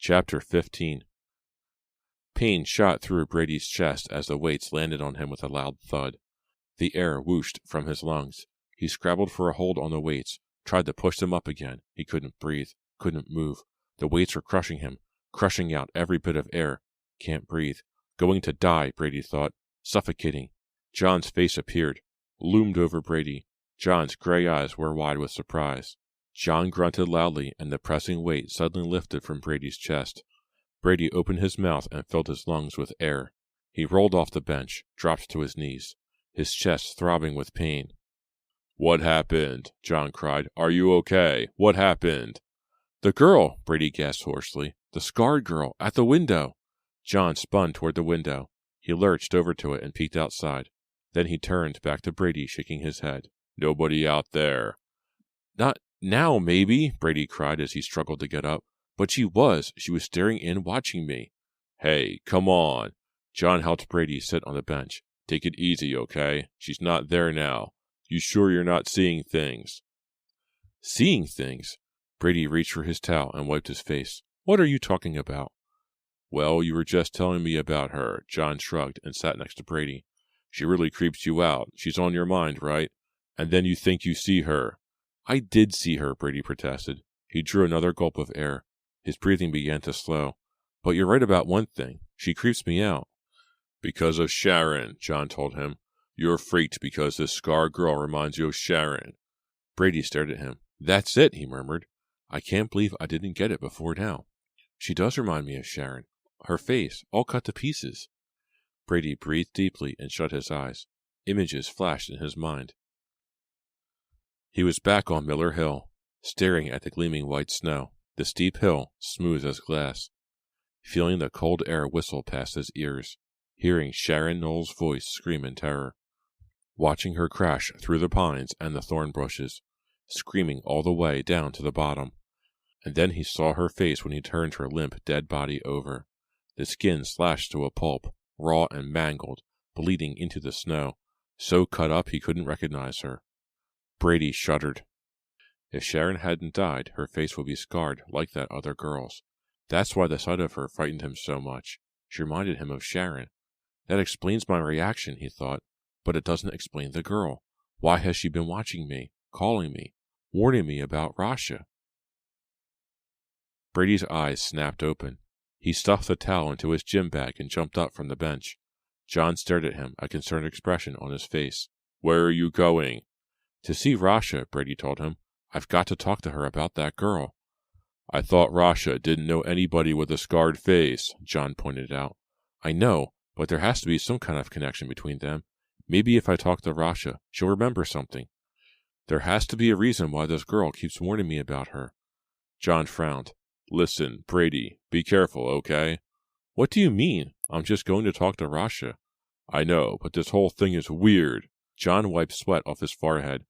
Chapter 15. Pain shot through Brady's chest as the weights landed on him with a loud thud. The air whooshed from his lungs. He scrabbled for a hold on the weights, tried to push them up again. He couldn't breathe, couldn't move. The weights were crushing him, crushing out every bit of air. Can't breathe. Going to die, Brady thought. Suffocating. John's face appeared, loomed over Brady. John's gray eyes were wide with surprise. John grunted loudly, and the pressing weight suddenly lifted from Brady's chest. Brady opened his mouth and filled his lungs with air. He rolled off the bench, dropped to his knees, his chest throbbing with pain. "What happened?" John cried. "Are you okay? What happened?" "The girl," Brady gasped hoarsely. "The scarred girl, at the window." John spun toward the window. He lurched over to it and peeked outside. Then he turned back to Brady, shaking his head. "Nobody out there." "Not now, maybe," Brady cried as he struggled to get up. "But she was. She was staring in, watching me." "Hey, come on." John helped Brady sit on the bench. "Take it easy, okay? She's not there now. You sure you're not seeing things?" "Seeing things?" Brady reached for his towel and wiped his face. "What are you talking about?" "Well, you were just telling me about her." John shrugged and sat next to Brady. "She really creeps you out. She's on your mind, right? And then you think you see her." "I did see her," Brady protested. He drew another gulp of air. His breathing began to slow. "But you're right about one thing. She creeps me out." "Because of Sharon," John told him. "You're freaked because this scar girl reminds you of Sharon." Brady stared at him. "That's it," he murmured. "I can't believe I didn't get it before now. She does remind me of Sharon. Her face, all cut to pieces." Brady breathed deeply and shut his eyes. Images flashed in his mind. He was back on Miller Hill, staring at the gleaming white snow, the steep hill, smooth as glass, feeling the cold air whistle past his ears, hearing Sharon Knowles' voice scream in terror, watching her crash through the pines and the thorn bushes, screaming all the way down to the bottom. And then he saw her face when he turned her limp, dead body over, the skin slashed to a pulp, raw and mangled, bleeding into the snow, so cut up he couldn't recognize her. Brady shuddered. If Sharon hadn't died, her face would be scarred like that other girl's. That's why the sight of her frightened him so much. She reminded him of Sharon. That explains my reaction, he thought, but it doesn't explain the girl. Why has she been watching me, calling me, warning me about Rasha? Brady's eyes snapped open. He stuffed the towel into his gym bag and jumped up from the bench. John stared at him, a concerned expression on his face. "Where are you going?" "To see Rasha," Brady told him. "I've got to talk to her about that girl." "I thought Rasha didn't know anybody with a scarred face," John pointed out. "I know, but there has to be some kind of connection between them. Maybe if I talk to Rasha, she'll remember something. There has to be a reason why this girl keeps warning me about her." John frowned. "Listen, Brady, be careful, okay?" "What do you mean? I'm just going to talk to Rasha." "I know, but this whole thing is weird." John wiped sweat off his forehead.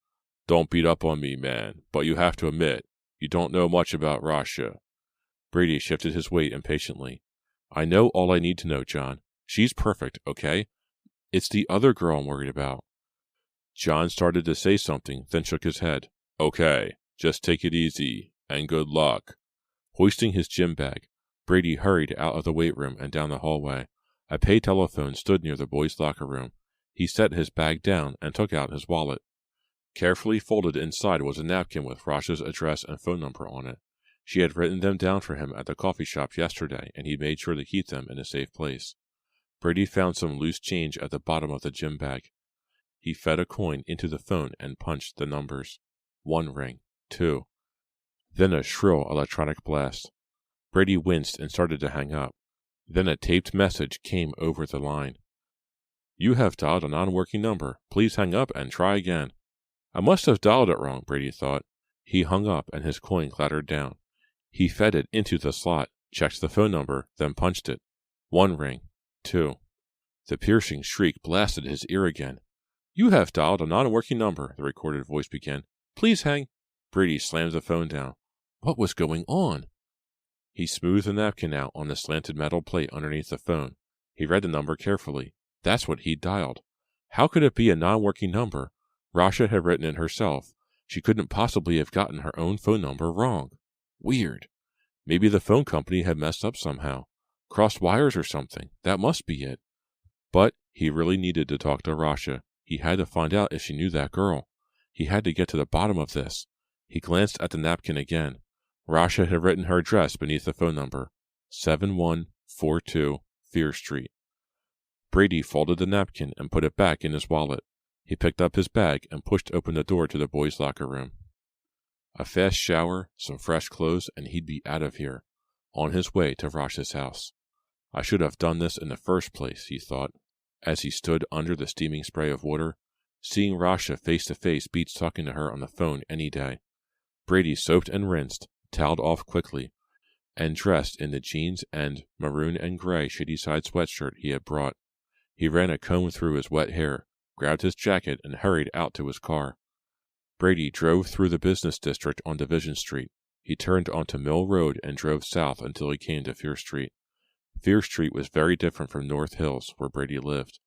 "Don't beat up on me, man, but you have to admit, you don't know much about Rasha." Brady shifted his weight impatiently. "I know all I need to know, John. She's perfect, okay? It's the other girl I'm worried about." John started to say something, then shook his head. "Okay, just take it easy, and good luck." Hoisting his gym bag, Brady hurried out of the weight room and down the hallway. A pay telephone stood near the boys' locker room. He set his bag down and took out his wallet. Carefully folded inside was a napkin with Rasha's address and phone number on it. She had written them down for him at the coffee shop yesterday, and he made sure to keep them in a safe place. Brady found some loose change at the bottom of the gym bag. He fed a coin into the phone and punched the numbers. 1 ring, 2. Then a shrill electronic blast. Brady winced and started to hang up. Then a taped message came over the line. "You have dialed a non-working number. Please hang up and try again." I must have dialed it wrong, Brady thought. He hung up and his coin clattered down. He fed it into the slot, checked the phone number, then punched it. 1 ring, 2. The piercing shriek blasted his ear again. "You have dialed a non-working number," the recorded voice began. "Please hang—" Brady slammed the phone down. What was going on? He smoothed the napkin out on the slanted metal plate underneath the phone. He read the number carefully. That's what he'd dialed. How could it be a non-working number? Rasha had written it herself. She couldn't possibly have gotten her own phone number wrong. Weird. Maybe the phone company had messed up somehow. Crossed wires or something. That must be it. But he really needed to talk to Rasha. He had to find out if she knew that girl. He had to get to the bottom of this. He glanced at the napkin again. Rasha had written her address beneath the phone number. 7142 Fear Street. Brady folded the napkin and put it back in his wallet. He picked up his bag and pushed open the door to the boys' locker room. A fast shower, some fresh clothes, and he'd be out of here, on his way to Rasha's house. I should have done this in the first place, he thought, as he stood under the steaming spray of water. Seeing Rasha face to face beats talking to her on the phone any day. Brady soaped and rinsed, toweled off quickly, and dressed in the jeans and maroon and gray shady-side sweatshirt he had brought. He ran a comb through his wet hair, grabbed his jacket, and hurried out to his car. Brady drove through the business district on Division Street. He turned onto Mill Road and drove south until he came to Fear Street. Fear Street was very different from North Hills, where Brady lived.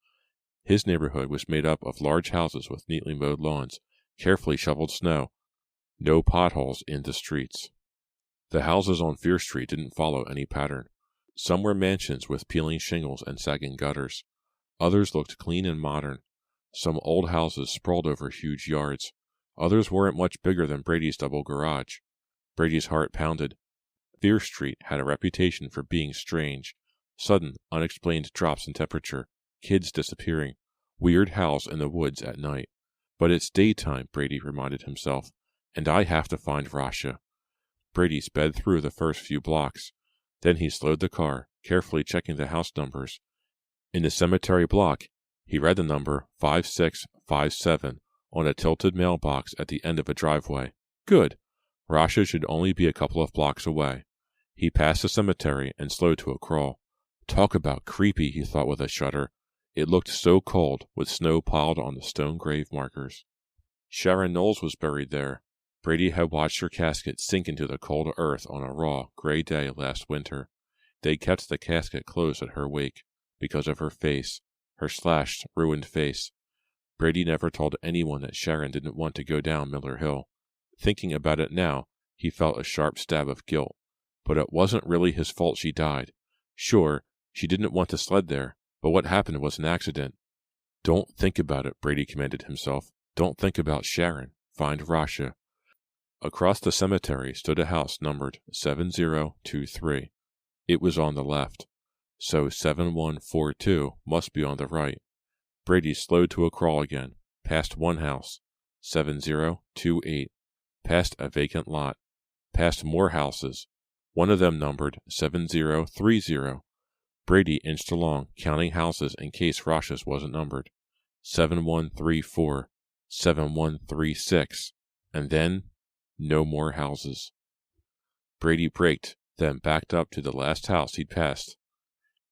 His neighborhood was made up of large houses with neatly mowed lawns, carefully shoveled snow, no potholes in the streets. The houses on Fear Street didn't follow any pattern. Some were mansions with peeling shingles and sagging gutters. Others looked clean and modern. Some old houses sprawled over huge yards. Others weren't much bigger than Brady's double garage. Brady's heart pounded. Fear Street had a reputation for being strange. Sudden, unexplained drops in temperature, kids disappearing, weird howls in the woods at night. But it's daytime, Brady reminded himself, and I have to find Rasha. Brady sped through the first few blocks. Then he slowed the car, carefully checking the house numbers. In the cemetery block, he read the number 5657 on a tilted mailbox at the end of a driveway. Good. Rasha should only be a couple of blocks away. He passed the cemetery and slowed to a crawl. Talk about creepy, he thought with a shudder. It looked so cold, with snow piled on the stone grave markers. Sharon Knowles was buried there. Brady had watched her casket sink into the cold earth on a raw, gray day last winter. They kept the casket closed at her wake, because of her face, her slashed, ruined face. Brady never told anyone that Sharon didn't want to go down Miller Hill. Thinking about it now, he felt a sharp stab of guilt. But it wasn't really his fault she died. Sure, she didn't want to sled there, but what happened was an accident. Don't think about it, Brady commanded himself. Don't think about Sharon. Find Rasha. Across the cemetery stood a house numbered 7023. It was on the left, so 7142 must be on the right. Brady slowed to a crawl again, past one house, 7028, past a vacant lot, past more houses, one of them numbered 7030. Brady inched along, counting houses in case Rasha's wasn't numbered. 7134, 7136, and then no more houses. Brady braked, then backed up to the last house he'd passed.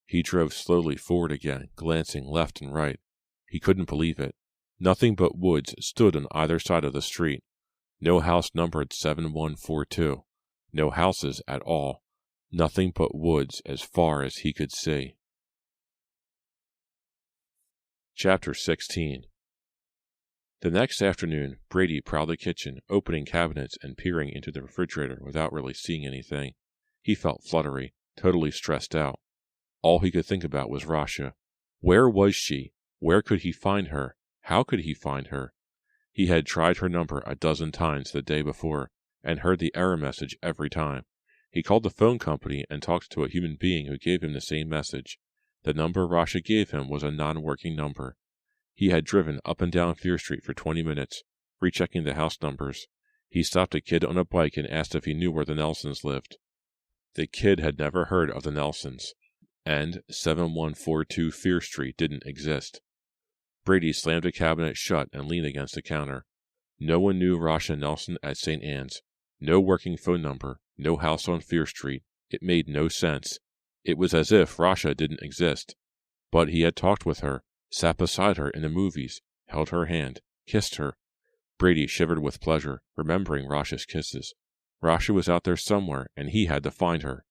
He drove slowly forward again, glancing left and right. He couldn't believe it. Nothing but woods stood on either side of the street. No house numbered 7142. No houses at all. Nothing but woods as far as he could see. Chapter 16. The next afternoon, Brady prowled the kitchen, opening cabinets and peering into the refrigerator without really seeing anything. He felt fluttery, totally stressed out. All he could think about was Rasha. Where was she? Where could he find her? How could he find her? He had tried her number a dozen times the day before, and heard the error message every time. He called the phone company and talked to a human being who gave him the same message. The number Rasha gave him was a non-working number. He had driven up and down Fear Street for 20 minutes, rechecking the house numbers. He stopped a kid on a bike and asked if he knew where the Nelsons lived. The kid had never heard of the Nelsons, and 7142 Fear Street didn't exist. Brady slammed a cabinet shut and leaned against the counter. No one knew Rasha Nelson at St. Anne's. No working phone number, no house on Fear Street. It made no sense. It was as if Rasha didn't exist. But he had talked with her, sat beside her in the movies, held her hand, kissed her. Brady shivered with pleasure, remembering Rasha's kisses. Rasha was out there somewhere, and he had to find her.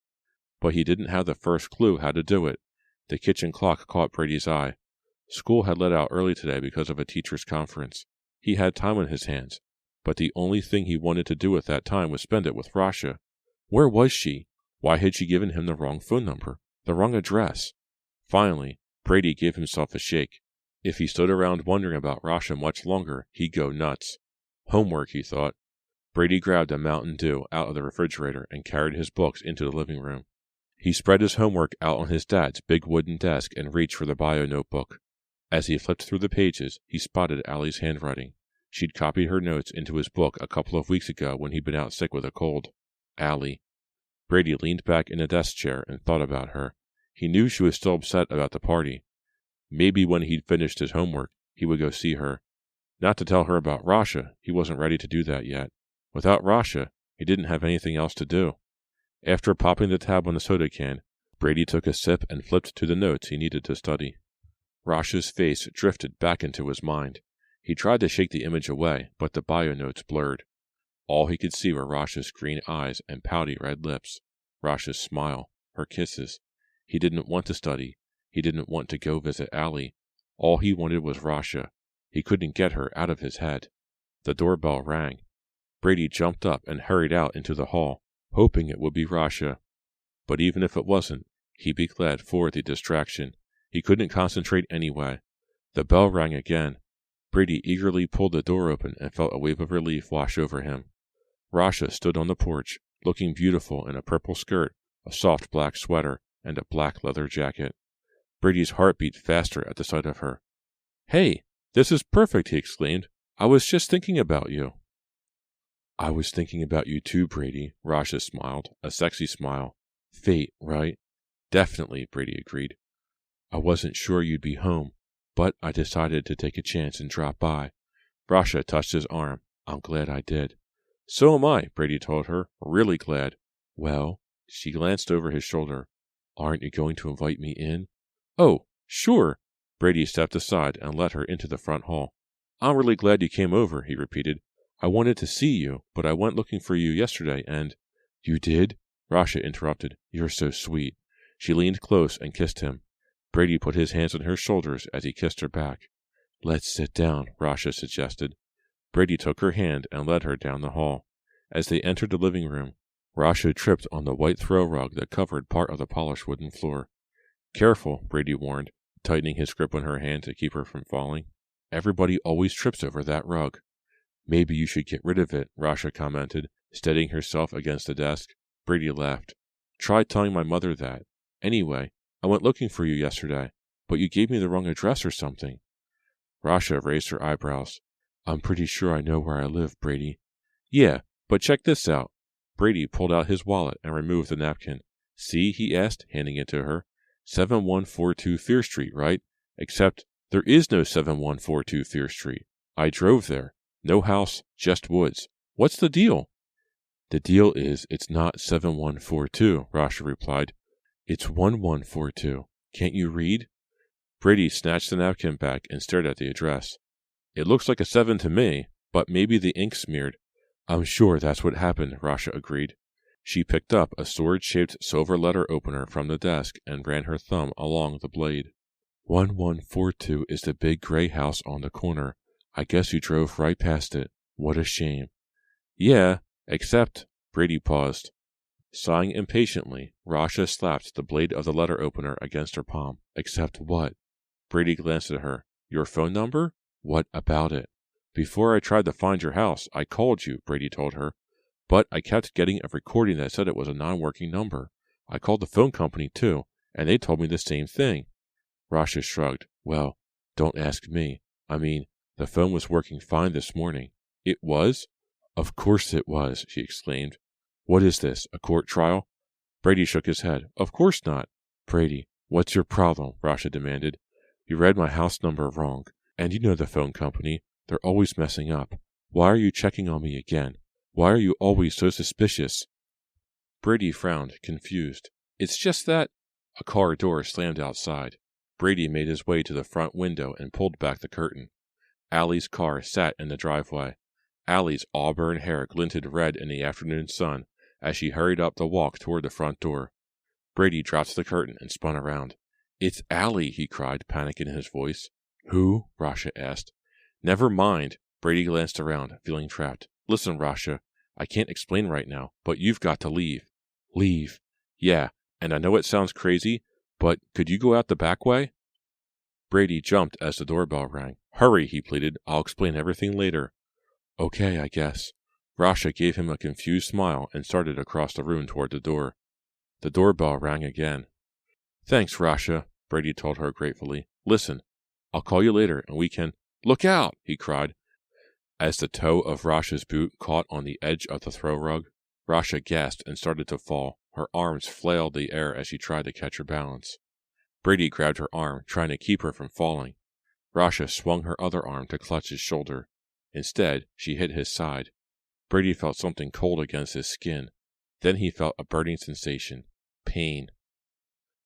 But he didn't have the first clue how to do it. The kitchen clock caught Brady's eye. School had let out early today because of a teacher's conference. He had time on his hands, but the only thing he wanted to do with that time was spend it with Rasha. Where was she? Why had she given him the wrong phone number, the wrong address? Finally, Brady gave himself a shake. If he stood around wondering about Rasha much longer, he'd go nuts. Homework, he thought. Brady grabbed a Mountain Dew out of the refrigerator and carried his books into the living room. He spread his homework out on his dad's big wooden desk and reached for the bio notebook. As he flipped through the pages, he spotted Allie's handwriting. She'd copied her notes into his book a couple of weeks ago when he'd been out sick with a cold. Allie. Brady leaned back in a desk chair and thought about her. He knew she was still upset about the party. Maybe when he'd finished his homework, he would go see her. Not to tell her about Rasha, he wasn't ready to do that yet. Without Rasha, he didn't have anything else to do. After popping the tab on the soda can, Brady took a sip and flipped to the notes he needed to study. Rasha's face drifted back into his mind. He tried to shake the image away, but the bio notes blurred. All he could see were Rasha's green eyes and pouty red lips, Rasha's smile, her kisses. He didn't want to study. He didn't want to go visit Allie. All he wanted was Rasha. He couldn't get her out of his head. The doorbell rang. Brady jumped up and hurried out into the hall, hoping it would be Rasha. But even if it wasn't, he'd be glad for the distraction. He couldn't concentrate anyway. The bell rang again. Brady eagerly pulled the door open and felt a wave of relief wash over him. Rasha stood on the porch, looking beautiful in a purple skirt, a soft black sweater, and a black leather jacket. Brady's heart beat faster at the sight of her. "Hey, this is perfect," he exclaimed. "I was just thinking about you." "I was thinking about you too, Brady," Rasha smiled, a sexy smile. "Fate, right?" "Definitely," Brady agreed. "I wasn't sure you'd be home, but I decided to take a chance and drop by." Rasha touched his arm. "I'm glad I did." "So am I," Brady told her. "Really glad." "Well," she glanced over his shoulder, "aren't you going to invite me in?" "Oh, sure." Brady stepped aside and let her into the front hall. "I'm really glad you came over," he repeated. "I wanted to see you, but I went looking for you yesterday and—" "You did?" Rasha interrupted. "You're so sweet." She leaned close and kissed him. Brady put his hands on her shoulders as he kissed her back. "Let's sit down," Rasha suggested. Brady took her hand and led her down the hall. As they entered the living room, Rasha tripped on the white throw rug that covered part of the polished wooden floor. "Careful," Brady warned, tightening his grip on her hand to keep her from falling. "Everybody always trips over that rug." "Maybe you should get rid of it," Rasha commented, steadying herself against the desk. Brady laughed. "Try telling my mother that. Anyway, I went looking for you yesterday, but you gave me the wrong address or something." Rasha raised her eyebrows. "I'm pretty sure I know where I live, Brady." "Yeah, but check this out." Brady pulled out his wallet and removed the napkin. "See?" he asked, handing it to her. 7142 Fear Street, right? Except there is no 7142 Fear Street. I drove there. No house, just woods. What's the deal?" "The deal is it's not 7142, Rasha replied. "It's 1142. Can't you read?" Brady snatched the napkin back and stared at the address. "It looks like a 7 to me, but maybe the ink smeared." "I'm sure that's what happened," Rasha agreed. She picked up a sword-shaped silver letter opener from the desk and ran her thumb along the blade. 1142 is the big gray house on the corner. I guess you drove right past it. What a shame." "Yeah, except—" Brady paused. Sighing impatiently, Rasha slapped the blade of the letter opener against her palm. "Except what?" Brady glanced at her. "Your phone number?" "What about it?" "Before I tried to find your house, I called you," Brady told her. "But I kept getting a recording that said it was a non-working number. I called the phone company, too, and they told me the same thing." Rasha shrugged. "Well, don't ask me. I mean, the phone was working fine this morning." "It was?" "Of course it was," she exclaimed. "What is this, a court trial?" Brady shook his head. "Of course not." "Brady, what's your problem?" Rasha demanded. "You read my house number wrong, and you know the phone company. They're always messing up. Why are you checking on me again? Why are you always so suspicious?" Brady frowned, confused. "It's just that—" A car door slammed outside. Brady made his way to the front window and pulled back the curtain. Allie's car sat in the driveway. Allie's auburn hair glinted red in the afternoon sun as she hurried up the walk toward the front door. Brady dropped the curtain and spun around. "It's Allie!" he cried, panic in his voice. "Who?" Rasha asked. "Never mind." Brady glanced around, feeling trapped. "Listen, Rasha, I can't explain right now, but you've got to leave." "Leave? Yeah, and I know it sounds crazy, but could you go out the back way? Brady jumped as the doorbell rang. Hurry, he pleaded. I'll explain everything later. Okay, I guess. Rasha gave him a confused smile and started across the room toward the door. The doorbell rang again. Thanks, Rasha, Brady told her gratefully. Listen, I'll call you later and we can— Look out, he cried. As the toe of Rasha's boot caught on the edge of the throw rug, Rasha gasped and started to fall. Her arms flailed the air as she tried to catch her balance. Brady grabbed her arm, trying to keep her from falling. Rasha swung her other arm to clutch his shoulder. Instead, she hit his side. Brady felt something cold against his skin. Then he felt a burning sensation. Pain.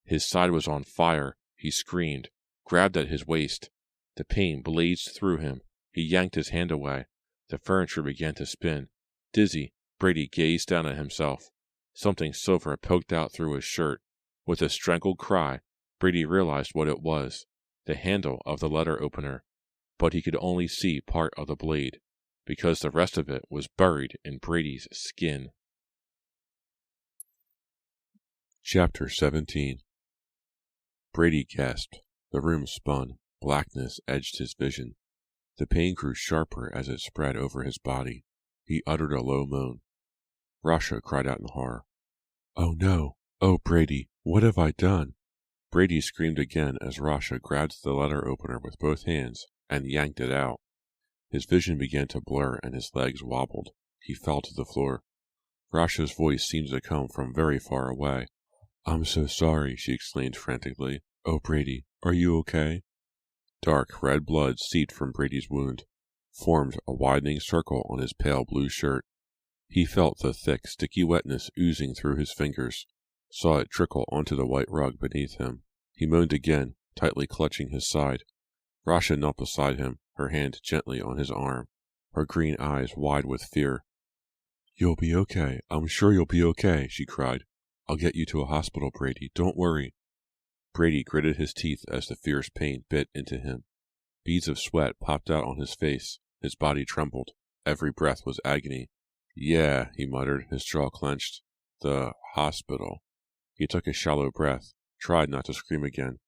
His side was on fire. He screamed, grabbed at his waist. The pain blazed through him. He yanked his hand away. The furniture began to spin. Dizzy, Brady gazed down at himself. Something silver poked out through his shirt. With a strangled cry, Brady realized what it was. The handle of the letter opener. But he could only see part of the blade, because the rest of it was buried in Brady's skin. Chapter 17. Brady gasped. The room spun. Blackness edged his vision. The pain grew sharper as it spread over his body. He uttered a low moan. Rasha cried out in horror. Oh no! Oh, Brady, what have I done? Brady screamed again as Rasha grabbed the letter opener with both hands and yanked it out. His vision began to blur and his legs wobbled. He fell to the floor. Rasha's voice seemed to come from very far away. I'm so sorry, she exclaimed frantically. Oh, Brady, are you okay? Dark red blood seeped from Brady's wound, formed a widening circle on his pale blue shirt. He felt the thick, sticky wetness oozing through his fingers, saw it trickle onto the white rug beneath him. He moaned again, tightly clutching his side. Rasha knelt beside him, her hand gently on his arm, her green eyes wide with fear. You'll be okay. I'm sure you'll be okay, she cried. I'll get you to a hospital, Brady. Don't worry. Brady gritted his teeth as the fierce pain bit into him. Beads of sweat popped out on his face. His body trembled. Every breath was agony. Yeah, he muttered, his jaw clenched. The hospital. He took a shallow breath, tried not to scream again.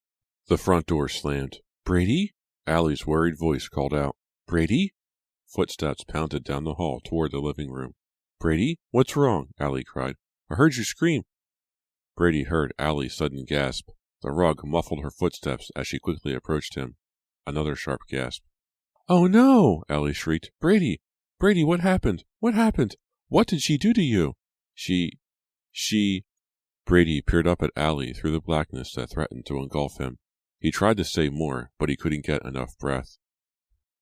The front door slammed. Brady? Allie's worried voice called out. Brady? Footsteps pounded down the hall toward the living room. Brady? What's wrong? Allie cried. I heard you scream. Brady heard Allie's sudden gasp. The rug muffled her footsteps as she quickly approached him. Another sharp gasp. Oh no! Allie shrieked. Brady! Brady, what happened? What happened? What did she do to you? She... Brady peered up at Allie through the blackness that threatened to engulf him. He tried to say more, but he couldn't get enough breath.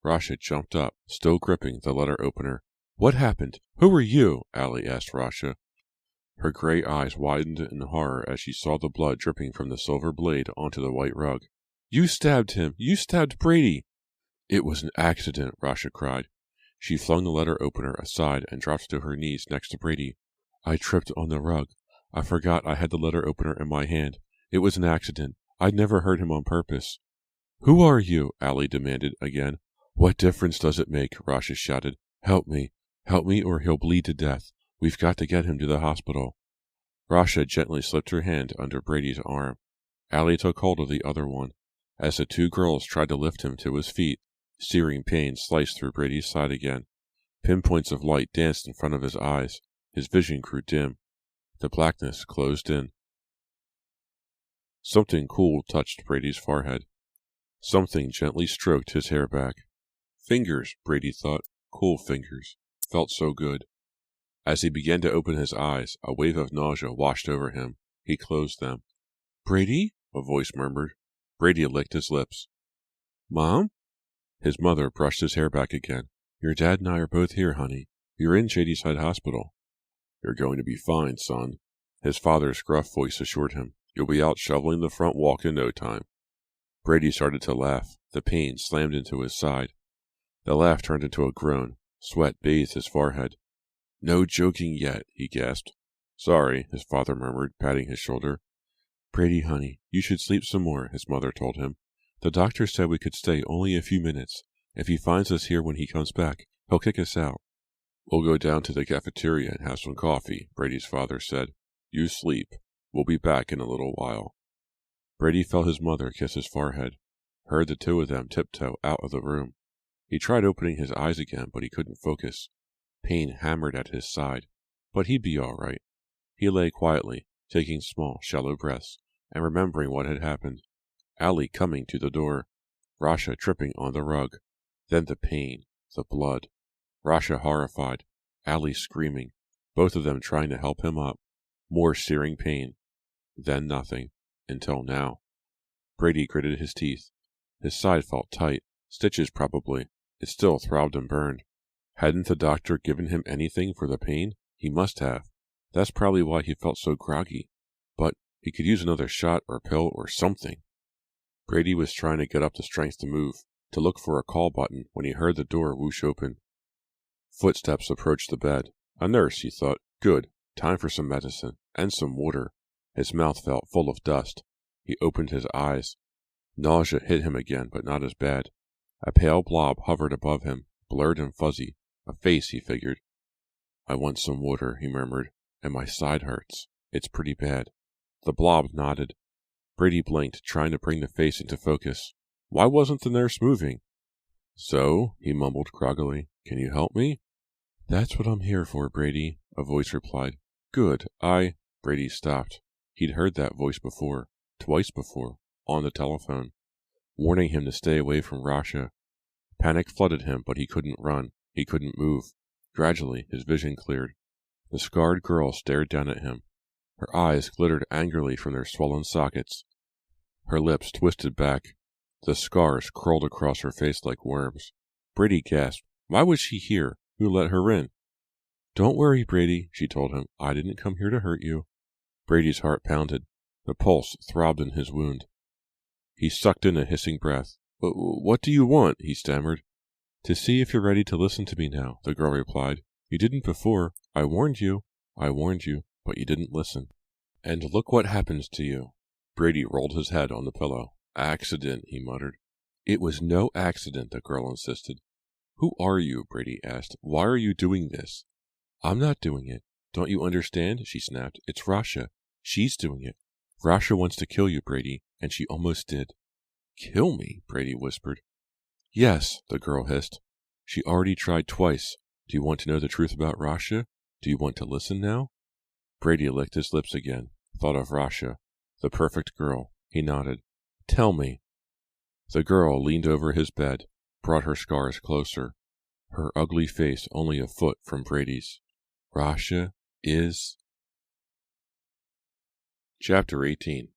Rasha jumped up, still gripping the letter opener. What happened? Who are you? Allie asked Rasha. Her gray eyes widened in horror as she saw the blood dripping from the silver blade onto the white rug. You stabbed him! You stabbed Brady! It was an accident, Rasha cried. She flung the letter opener aside and dropped to her knees next to Brady. I tripped on the rug. I forgot I had the letter opener in my hand. It was an accident. I'd never hurt him on purpose. Who are you? Allie demanded again. What difference does it make? Rasha shouted. Help me. Help me or he'll bleed to death. We've got to get him to the hospital. Rasha gently slipped her hand under Brady's arm. Allie took hold of the other one. As the two girls tried to lift him to his feet, searing pain sliced through Brady's side again. Pinpoints of light danced in front of his eyes. His vision grew dim. The blackness closed in. Something cool touched Brady's forehead. Something gently stroked his hair back. Fingers, Brady thought. Cool fingers. Felt so good. As he began to open his eyes, a wave of nausea washed over him. He closed them. Brady? A voice murmured. Brady licked his lips. Mom? His mother brushed his hair back again. Your dad and I are both here, honey. You're in Shadyside Hospital. You're going to be fine, son. His father's gruff voice assured him. You'll be out shoveling the front walk in no time. Brady started to laugh. The pain slammed into his side. The laugh turned into a groan. Sweat bathed his forehead. No joking yet, he gasped. Sorry, his father murmured, patting his shoulder. Brady, honey, you should sleep some more, his mother told him. The doctor said we could stay only a few minutes. If he finds us here when he comes back, he'll kick us out. We'll go down to the cafeteria and have some coffee, Brady's father said. You sleep. We'll be back in a little while." Brady felt his mother kiss his forehead, heard the two of them tiptoe out of the room. He tried opening his eyes again, but he couldn't focus. Pain hammered at his side, but he'd be all right. He lay quietly, taking small, shallow breaths, and remembering what had happened. Allie coming to the door, Rasha tripping on the rug, then the pain, the blood. Rasha horrified, Allie screaming, both of them trying to help him up. More searing pain. Then nothing, until now. Brady gritted his teeth. His side felt tight, stitches probably. It still throbbed and burned. Hadn't the doctor given him anything for the pain? He must have. That's probably why he felt so groggy. But he could use another shot or pill or something. Brady was trying to get up the strength to move, to look for a call button, when he heard the door whoosh open. Footsteps approached the bed. A nurse, he thought. Good. Time for some medicine. And some water. His mouth felt full of dust. He opened his eyes. Nausea hit him again, but not as bad. A pale blob hovered above him, blurred and fuzzy. A face, he figured. "I want some water," he murmured, "and my side hurts. It's pretty bad." The blob nodded. Brady blinked, trying to bring the face into focus. Why wasn't the nurse moving? "So," he mumbled groggily, "can you help me?" "That's what I'm here for, Brady," a voice replied. "Good, Brady stopped. He'd heard that voice before, twice before, on the telephone, warning him to stay away from Rasha. Panic flooded him, but he couldn't run. He couldn't move. Gradually, his vision cleared. The scarred girl stared down at him. Her eyes glittered angrily from their swollen sockets. Her lips twisted back. The scars crawled across her face like worms. Brady gasped. Why was she here? Who let her in? "Don't worry, Brady," she told him. "I didn't come here to hurt you." Brady's heart pounded. The pulse throbbed in his wound. He sucked in a hissing breath. "What do you want?" he stammered. "To see if you're ready to listen to me now," the girl replied. "You didn't before. I warned you, but you didn't listen. And look what happens to you." Brady rolled his head on the pillow. "Accident," he muttered. "It was no accident," the girl insisted. "Who are you?" Brady asked. "Why are you doing this?" "I'm not doing it. Don't you understand?" she snapped. "It's Rasha. She's doing it. Rasha wants to kill you, Brady, and she almost did." "Kill me?" Brady whispered. "Yes," the girl hissed. "She already tried twice. Do you want to know the truth about Rasha? Do you want to listen now?" Brady licked his lips again, thought of Rasha, the perfect girl. He nodded. "Tell me." The girl leaned over his bed, brought her scars closer, her ugly face only a foot from Brady's. "Rasha is..." Chapter 18.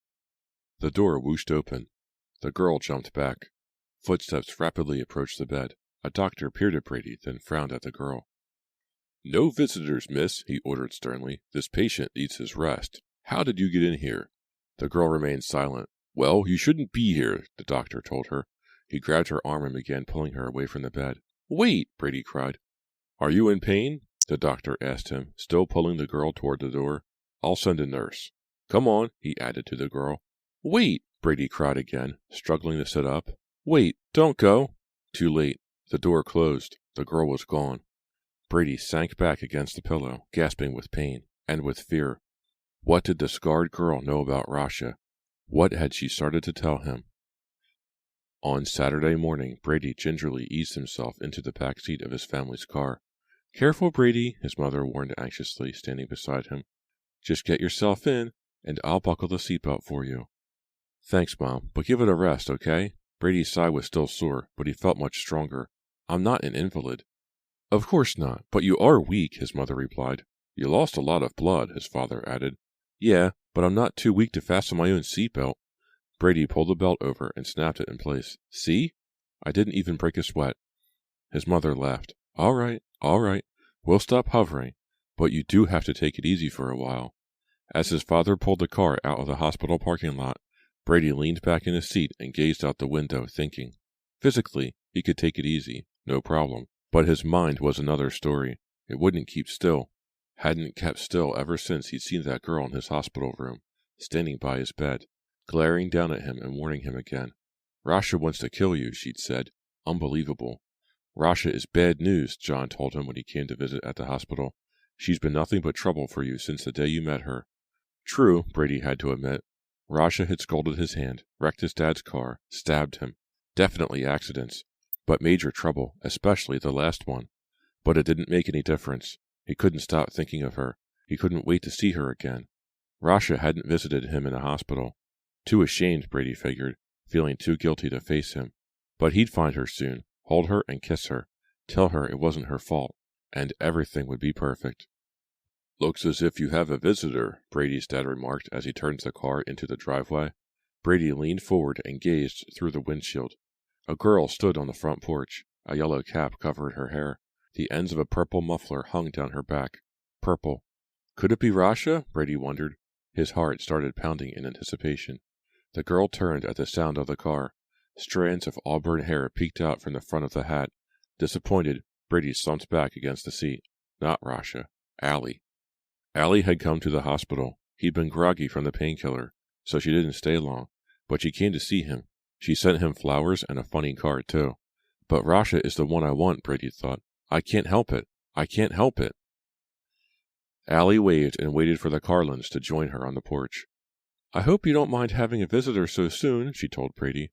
The door whooshed open. The girl jumped back. Footsteps rapidly approached the bed. A doctor peered at Brady, then frowned at the girl. "No visitors, miss," he ordered sternly. "This patient needs his rest. How did you get in here?" The girl remained silent. "Well, you shouldn't be here," the doctor told her. He grabbed her arm and began pulling her away from the bed. "Wait!" Brady cried. "Are you in pain?" the doctor asked him, still pulling the girl toward the door. "I'll send a nurse. Come on," he added to the girl. "Wait!" Brady cried again, struggling to sit up. "Wait! Don't go!" Too late. The door closed. The girl was gone. Brady sank back against the pillow, gasping with pain and with fear. What did the scarred girl know about Rasha? What had she started to tell him? On Saturday morning, Brady gingerly eased himself into the back seat of his family's car. "Careful, Brady," his mother warned anxiously, standing beside him. "Just get yourself in, and I'll buckle the seatbelt for you." "Thanks, Mom, but give it a rest, okay?" Brady's side was still sore, but he felt much stronger. "I'm not an invalid." "Of course not, but you are weak," his mother replied. "You lost a lot of blood," his father added. "Yeah, but I'm not too weak to fasten my own seatbelt." Brady pulled the belt over and snapped it in place. "See? I didn't even break a sweat." His mother laughed. All right. We'll stop hovering, but you do have to take it easy for a while." As his father pulled the car out of the hospital parking lot, Brady leaned back in his seat and gazed out the window, thinking. Physically, he could take it easy, no problem. But his mind was another story. It wouldn't keep still. Hadn't kept still ever since he'd seen that girl in his hospital room, standing by his bed, glaring down at him and warning him again. "Rasha wants to kill you," she'd said. Unbelievable. "Rasha is bad news," John told him when he came to visit at the hospital. "She's been nothing but trouble for you since the day you met her." True, Brady had to admit. Rasha had scalded his hand, wrecked his dad's car, stabbed him. Definitely accidents, but major trouble, especially the last one. But it didn't make any difference. He couldn't stop thinking of her. He couldn't wait to see her again. Rasha hadn't visited him in a hospital. Too ashamed, Brady figured, feeling too guilty to face him. But he'd find her soon, hold her and kiss her, tell her it wasn't her fault, and everything would be perfect. Looks as if you have a visitor, Brady's dad remarked as he turned the car into the driveway. Brady leaned forward and gazed through the windshield. A girl stood on the front porch. A yellow cap covered her hair. The ends of a purple muffler hung down her back. Purple. Could it be Rasha? Brady wondered. His heart started pounding in anticipation. The girl turned at the sound of the car. Strands of auburn hair peeked out from the front of the hat. Disappointed, Brady slumped back against the seat. Not Rasha. Allie. Allie had come to the hospital. He'd been groggy from the painkiller, so she didn't stay long. But she came to see him. She sent him flowers and a funny card, too. But Rasha is the one I want, Brady thought. I can't help it. I can't help it. Allie waved and waited for the Carlins to join her on the porch. I hope you don't mind having a visitor so soon, she told Brady.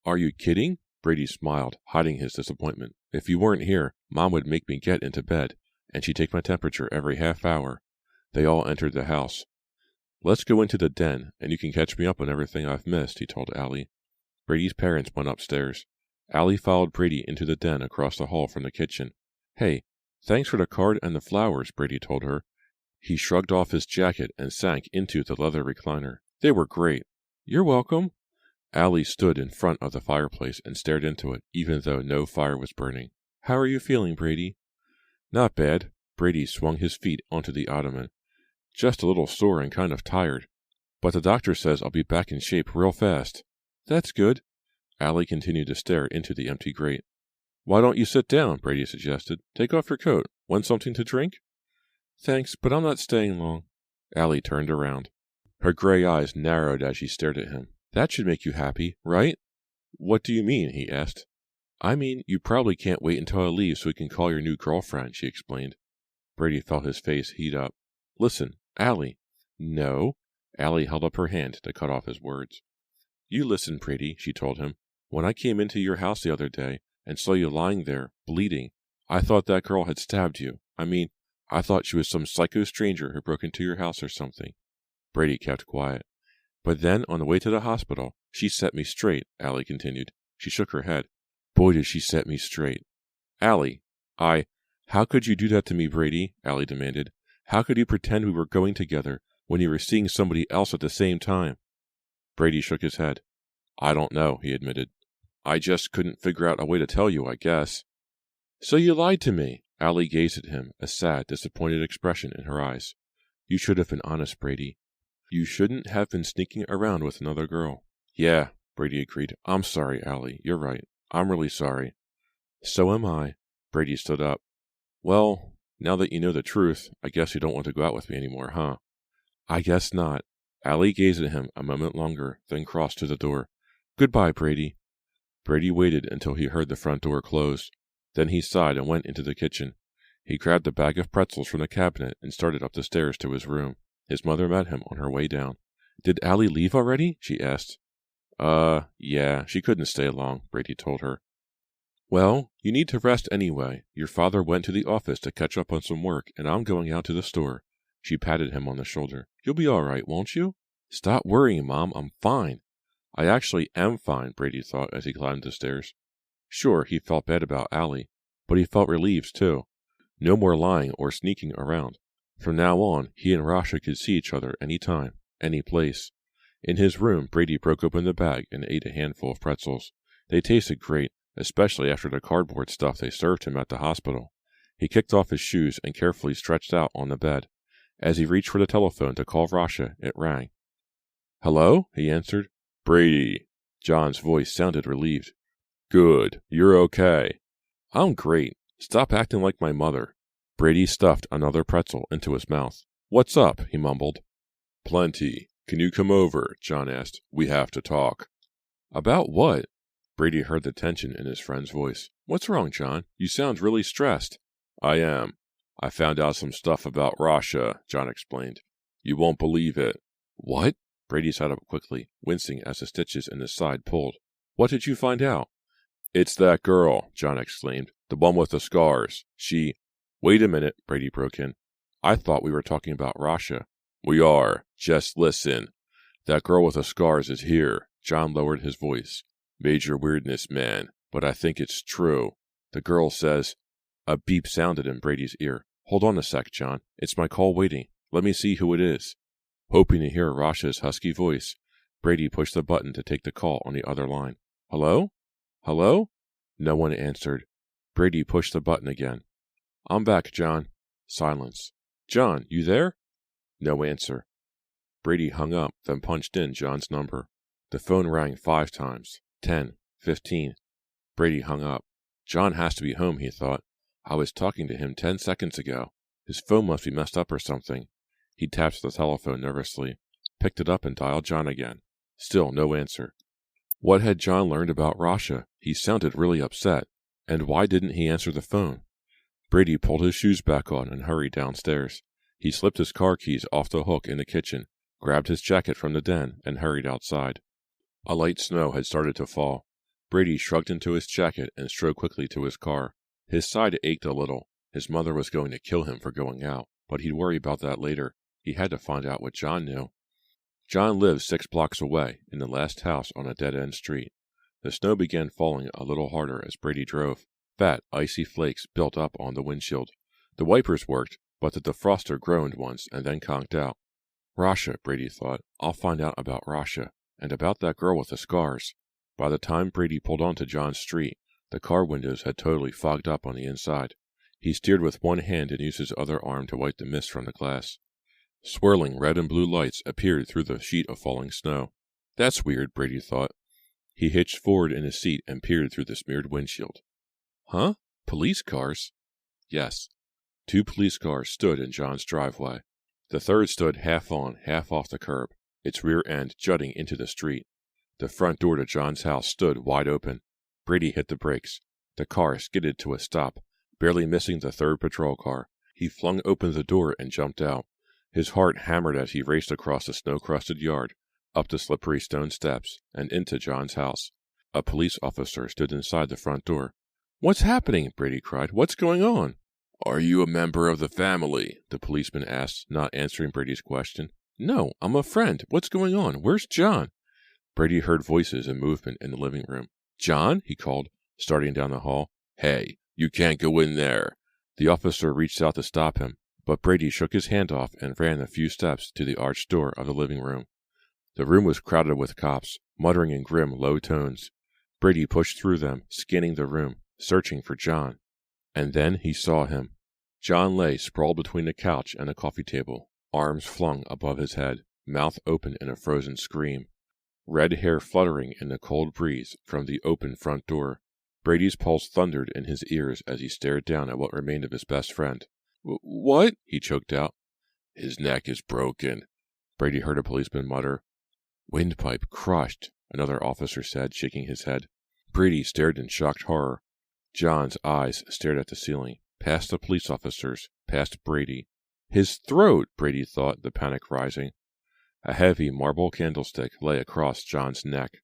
Are you kidding? Brady smiled, hiding his disappointment. If you weren't here, Mom would make me get into bed, and she'd take my temperature every half hour. They all entered the house. Let's go into the den, and you can catch me up on everything I've missed, he told Allie. Brady's parents went upstairs. Allie followed Brady into the den across the hall from the kitchen. Hey, thanks for the card and the flowers, Brady told her. He shrugged off his jacket and sank into the leather recliner. They were great. You're welcome. Allie stood in front of the fireplace and stared into it, even though no fire was burning. How are you feeling, Brady? Not bad. Brady swung his feet onto the ottoman. Just a little sore and kind of tired. But the doctor says I'll be back in shape real fast. That's good. Allie continued to stare into the empty grate. Why don't you sit down? Brady suggested. Take off your coat. Want something to drink? Thanks, but I'm not staying long. Allie turned around. Her gray eyes narrowed as she stared at him. That should make you happy, right? What do you mean? He asked. I mean, you probably can't wait until I leave so we can call your new girlfriend, she explained. Brady felt his face heat up. Listen, Allie. No. Allie held up her hand to cut off his words. You listen, Brady, she told him. When I came into your house the other day and saw you lying there, bleeding, I thought that girl had stabbed you. I thought she was some psycho stranger who broke into your house or something. Brady kept quiet. But then, on the way to the hospital, she set me straight, Allie continued. She shook her head. Boy, did she set me straight. Allie, How could you do that to me, Brady? Allie demanded. How could you pretend we were going together when you were seeing somebody else at the same time? Brady shook his head. I don't know, he admitted. I just couldn't figure out a way to tell you, I guess. So you lied to me. Allie gazed at him, a sad, disappointed expression in her eyes. You should have been honest, Brady. You shouldn't have been sneaking around with another girl. Yeah, Brady agreed. I'm sorry, Allie. You're right. I'm really sorry. So am I. Brady stood up. Well, now that you know the truth, I guess you don't want to go out with me anymore, huh? I guess not. Allie gazed at him a moment longer, then crossed to the door. Goodbye, Brady. Brady waited until he heard the front door close. Then he sighed and went into the kitchen. He grabbed a bag of pretzels from the cabinet and started up the stairs to his room. His mother met him on her way down. Did Allie leave already? She asked. Yeah, she couldn't stay long, Brady told her. Well, you need to rest anyway. Your father went to the office to catch up on some work, and I'm going out to the store. She patted him on the shoulder. You'll be all right, won't you? Stop worrying, Mom. I'm fine. I actually am fine, Brady thought as he climbed the stairs. Sure, he felt bad about Allie, but he felt relieved, too. No more lying or sneaking around. From now on, he and Rasha could see each other any time, any place. In his room, Brady broke open the bag and ate a handful of pretzels. They tasted great, especially after the cardboard stuff they served him at the hospital. He kicked off his shoes and carefully stretched out on the bed. As he reached for the telephone to call Rasha, it rang. Hello? He answered. Brady. John's voice sounded relieved. Good. You're okay. I'm great. Stop acting like my mother. Brady stuffed another pretzel into his mouth. What's up? He mumbled. Plenty. Can you come over? John asked. We have to talk. About what? Brady heard the tension in his friend's voice. What's wrong, John? You sound really stressed. I am. I found out some stuff about Rasha, John explained. You won't believe it. What? Brady sat up quickly, wincing as the stitches in his side pulled. What did you find out? It's that girl, John exclaimed. The one with the scars. She... Wait a minute, Brady broke in. I thought we were talking about Rasha. We are. Just listen. That girl with the scars is here. John lowered his voice. Major weirdness, man, but I think it's true. The girl says... A beep sounded in Brady's ear. Hold on a sec, John. It's my call waiting. Let me see who it is. Hoping to hear Rasha's husky voice, Brady pushed the button to take the call on the other line. Hello? Hello? No one answered. Brady pushed the button again. I'm back, John. Silence. John, you there? No answer. Brady hung up, then punched in John's number. The phone rang 5 times. 10, 15. Brady hung up. John has to be home, he thought. I was talking to him 10 seconds ago. His phone must be messed up or something. He tapped the telephone nervously, picked it up and dialed John again. Still no answer. What had John learned about Rasha? He sounded really upset. And why didn't he answer the phone? Brady pulled his shoes back on and hurried downstairs. He slipped his car keys off the hook in the kitchen, grabbed his jacket from the den, and hurried outside. A light snow had started to fall. Brady shrugged into his jacket and strode quickly to his car. His side ached a little. His mother was going to kill him for going out, but he'd worry about that later. He had to find out what John knew. John lived 6 blocks away, in the last house on a dead-end street. The snow began falling a little harder as Brady drove. Fat, icy flakes built up on the windshield. The wipers worked, but the defroster groaned once and then conked out. Rasha, Brady thought. I'll find out about Rasha, and about that girl with the scars. By the time Brady pulled onto John's street, the car windows had totally fogged up on the inside. He steered with one hand and used his other arm to wipe the mist from the glass. Swirling red and blue lights appeared through the sheet of falling snow. That's weird, Brady thought. He hitched forward in his seat and peered through the smeared windshield. Huh? Police cars? Yes. 2 police cars stood in John's driveway. The third stood half on, half off the curb, its rear end jutting into the street. The front door to John's house stood wide open. Brady hit the brakes. The car skidded to a stop, barely missing the third patrol car. He flung open the door and jumped out. His heart hammered as he raced across the snow-crusted yard, up the slippery stone steps, and into John's house. A police officer stood inside the front door. What's happening? Brady cried. What's going on? Are you a member of the family? The policeman asked, not answering Brady's question. No, I'm a friend. What's going on? Where's John? Brady heard voices and movement in the living room. John? He called, starting down the hall. Hey, you can't go in there. The officer reached out to stop him, but Brady shook his hand off and ran a few steps to the arched door of the living room. The room was crowded with cops, muttering in grim, low tones. Brady pushed through them, scanning the room, searching for John. And then he saw him. John lay sprawled between the couch and the coffee table, arms flung above his head, mouth open in a frozen scream. Red hair fluttering in the cold breeze from the open front door. Brady's pulse thundered in his ears as he stared down at what remained of his best friend. What? He choked out. His neck is broken, Brady heard a policeman mutter. Windpipe crushed, another officer said, shaking his head. Brady stared in shocked horror. John's eyes stared at the ceiling, past the police officers, past Brady. His throat, Brady thought, the panic rising. A heavy marble candlestick lay across John's neck,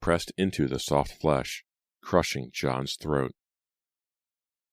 pressed into the soft flesh, crushing John's throat.